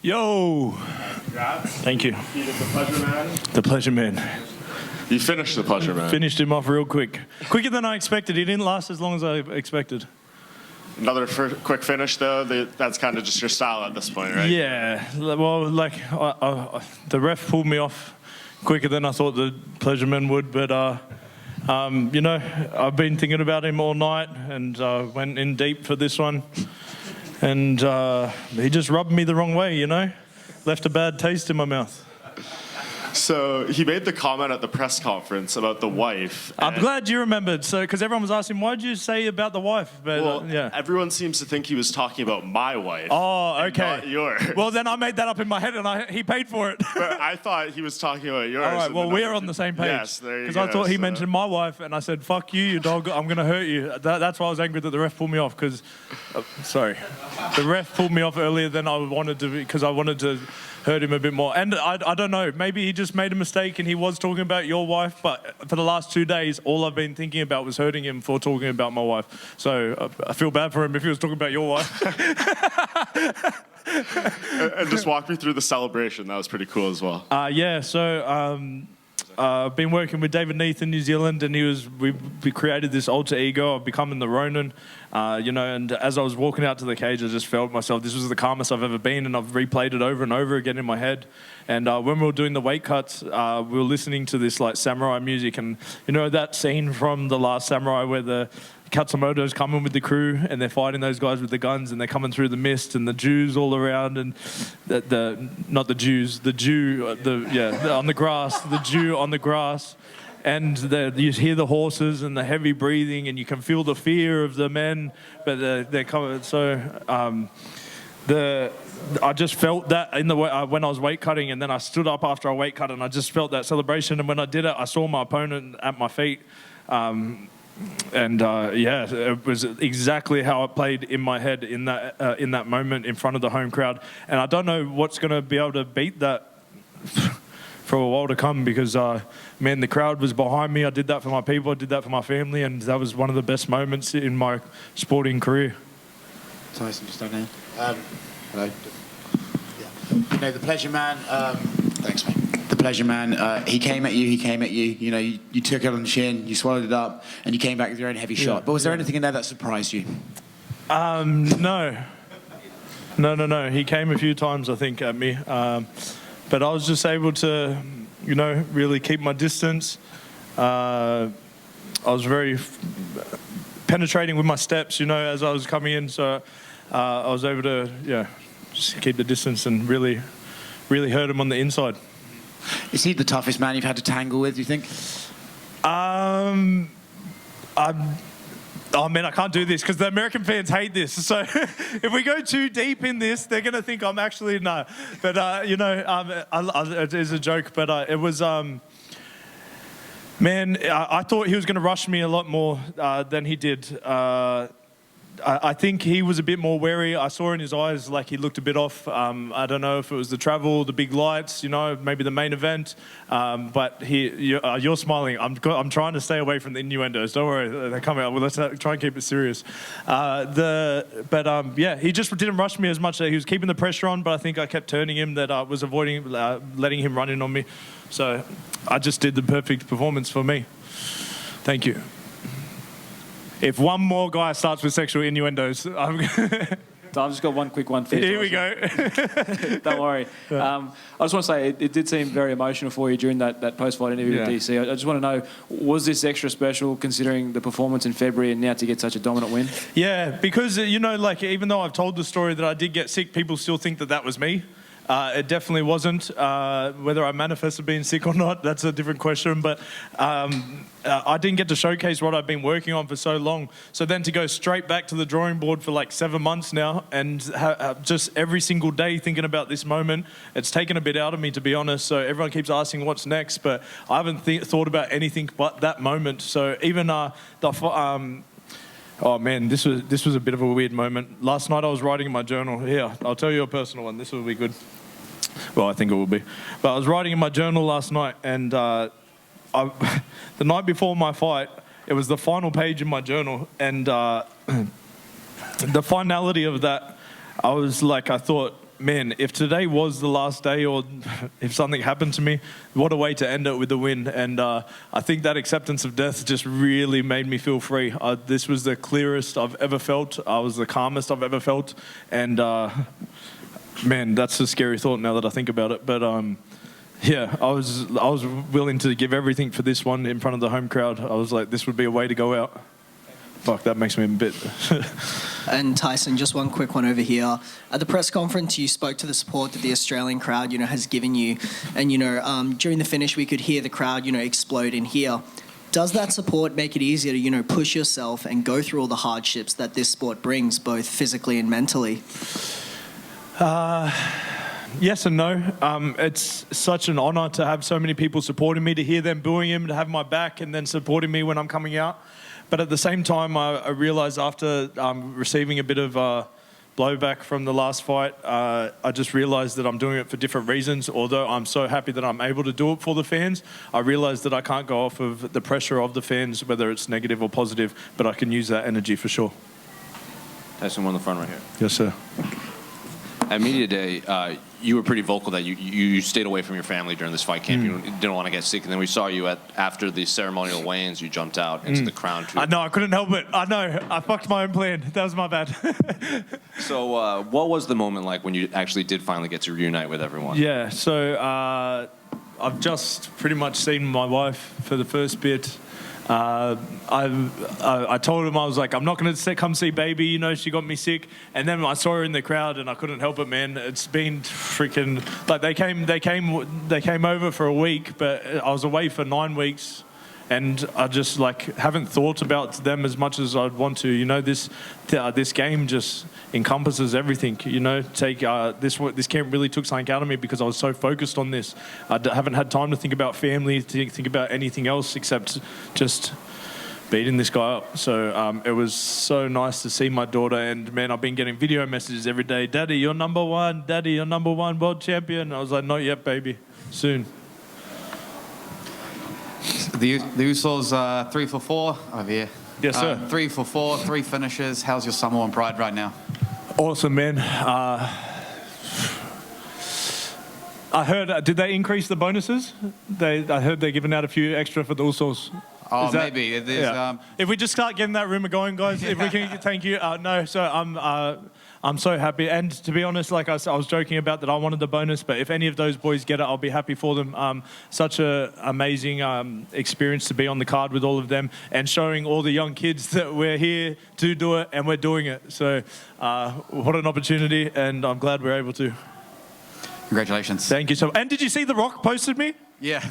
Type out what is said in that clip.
Yo! Congrats. Thank you. You did the Pleasure Man. The Pleasure Man. You finished the Pleasure Man. Finished him off real quick. Quicker than I expected. He didn't last as long as I expected. Another quick finish, though. That's kind of just your style at this point, right? Yeah. Well, like, the ref pulled me off quicker than I thought the Pleasure Man would, but, you know, I've been thinking about him all night and went in deep for this one. And he just rubbed me the wrong way, you know? Left a bad taste in my mouth. So he made the comment at the press conference about the wife. I'm glad you remembered, so because everyone was asking, why did you say about the wife? But, well, yeah. Everyone seems to think he was talking about my wife. Oh, okay. Not yours. Well, then I made that up in my head, and he paid for it. But I thought he was talking about yours. All right, well, we are on the same page. Yes, there you go. Because I thought he mentioned my wife, and I said, fuck you, you dog, I'm going to hurt you. That's why I was angry that the ref pulled me off, because, sorry. The ref pulled me off earlier than I wanted to, because I wanted to hurt him a bit more. And I don't know, maybe he just made a mistake and he was talking about your wife, but for the last 2 days, all I've been thinking about was hurting him for talking about my wife. So I feel bad for him if he was talking about your wife. And just walk me through the celebration. That was pretty cool as well. Yeah, so I've been working with David Neath in New Zealand, and we created this alter ego of becoming the Ronin, you know, and as I was walking out to the cage, I just felt myself, this was the calmest I've ever been, and I've replayed it over and over again in my head. And when we were doing the weight cuts, we were listening to this like samurai music, and you know that scene from The Last Samurai where the Katsumoto's coming with the crew and they're fighting those guys with the guns and they're coming through the mist and the Jews all around and not the Jews, the Jew, on the grass, the Jew on the grass. And you hear the horses and the heavy breathing and you can feel the fear of the men, but they're coming. So I just felt that in the when I was weight cutting, and then I stood up after I weight cut and I just felt that celebration. And when I did it, I saw my opponent at my feet. Yeah, it was exactly how it played in my head in that moment in front of the home crowd. And I don't know what's going to be able to beat that for a while to come, because, man, the crowd was behind me. I did that for my people. I did that for my family. And that was one of the best moments in my sporting career. Tyson, just don't know. Hello. Yeah. You know, the Pleasure Man, thanks, mate. The Pleasure Man, he came at you, you know, you took it on the chin, you swallowed it up, and you came back with your own heavy shot. But was there anything in there that surprised you? No. He came a few times, I think, at me. But I was just able to, you know, really keep my distance. I was very penetrating with my steps, you know, as I was coming in. So I was able to, just keep the distance and really hurt him on the inside. Is he the toughest man you've had to tangle with, do you think? Oh man, I can't do this because the American fans hate this. So if we go too deep in this, they're going to think I'm actually, no. But, you know, it is a joke, but it was, man, I thought he was going to rush me a lot more than he did. I think he was a bit more wary. I saw in his eyes like he looked a bit off. I don't know if it was the travel, the big lights, you know, maybe the main event. But you're smiling. I'm trying to stay away from the innuendos. Don't worry, they're coming up. Well, let's try and keep it serious. Yeah, he just didn't rush me as much. He was keeping the pressure on, but I think I kept turning him, that I was avoiding letting him run in on me. So I just did the perfect performance for me. Thank you. If one more guy starts with sexual innuendos, I've just got one quick one for you. Here we go. Don't worry. I just want to say, it did seem very emotional for you during that post-fight interview with DC. I just want to know, was this extra special considering the performance in February and now to get such a dominant win? Yeah, because, you know, like, even though I've told the story that I did get sick, people still think that was me. It definitely wasn't. Whether I manifested being sick or not, that's a different question. But I didn't get to showcase what I've been working on for so long. So then to go straight back to the drawing board for like 7 months now and just every single day thinking about this moment, it's taken a bit out of me, to be honest. So everyone keeps asking what's next, but I haven't thought about anything but that moment. So even oh man, this was a bit of a weird moment. Last night I was writing in my journal. Here, I'll tell you a personal one. This will be good. Well, I think it will be. But I was writing in my journal last night, and the night before my fight, it was the final page in my journal, and the finality of that, I thought, man, if today was the last day or if something happened to me, what a way to end it with a win. And I think that acceptance of death just really made me feel free. This was the clearest I've ever felt. I was the calmest I've ever felt. And man, that's a scary thought now that I think about it. But yeah, I was willing to give everything for this one in front of the home crowd. I was like, this would be a way to go out. Fuck, that makes me a bit... And Tyson, just one quick one over here. At the press conference, you spoke to the support that the Australian crowd, has given you. And, during the finish, we could hear the crowd, explode in here. Does that support make it easier to, push yourself and go through all the hardships that this sport brings, both physically and mentally? Yes and no. It's such an honour to have so many people supporting me, to hear them booing him, to have my back and then supporting me when I'm coming out. But at the same time, I realised after receiving a bit of blowback from the last fight, I just realised that I'm doing it for different reasons. Although I'm so happy that I'm able to do it for the fans, I realised that I can't go off of the pressure of the fans, whether it's negative or positive, but I can use that energy for sure. Tyson, one in the front right here. Yes, sir. At Media Day, you were pretty vocal that you stayed away from your family during this fight camp. You didn't want to get sick. And then we saw you after the ceremonial weigh-ins, you jumped out into the crowd. I know, I couldn't help it. I know, I fucked my own plan. That was my bad. So what was the moment like when you actually did finally get to reunite with everyone? Yeah, so I've just pretty much seen my wife for the first bit. I told him, I was like, I'm not going to come see baby, she got me sick. And then I saw her in the crowd and I couldn't help it, man. It's been freaking, like they came over for a week, but I was away for 9 weeks. And I just haven't thought about them as much as I'd want to. This game just encompasses everything. This camp really took something out of me because I was so focused on this. I haven't had time to think about family, to think about anything else except just beating this guy up. So it was so nice to see my daughter. And man, I've been getting video messages every day. Daddy, you're number one. Daddy, you're number one world champion. I was like, not yet, baby. Soon. The Usos 3 for 4 over here. Yes, sir. 3 for 4, 3 finishes. How's your Samoan pride right now? Awesome, man. I heard, did they increase the bonuses? I heard they're giving out a few extra for the Usos. Oh, maybe. Yeah. If we just start getting that rumor going, guys, if we can, thank you. No, so I'm so happy. And to be honest, like I was joking about that I wanted the bonus, but if any of those boys get it, I'll be happy for them. Such an amazing experience to be on the card with all of them and showing all the young kids that we're here to do it and we're doing it. So what an opportunity, and I'm glad we're able to. Congratulations. Thank you. And did you see The Rock posted me? Yeah.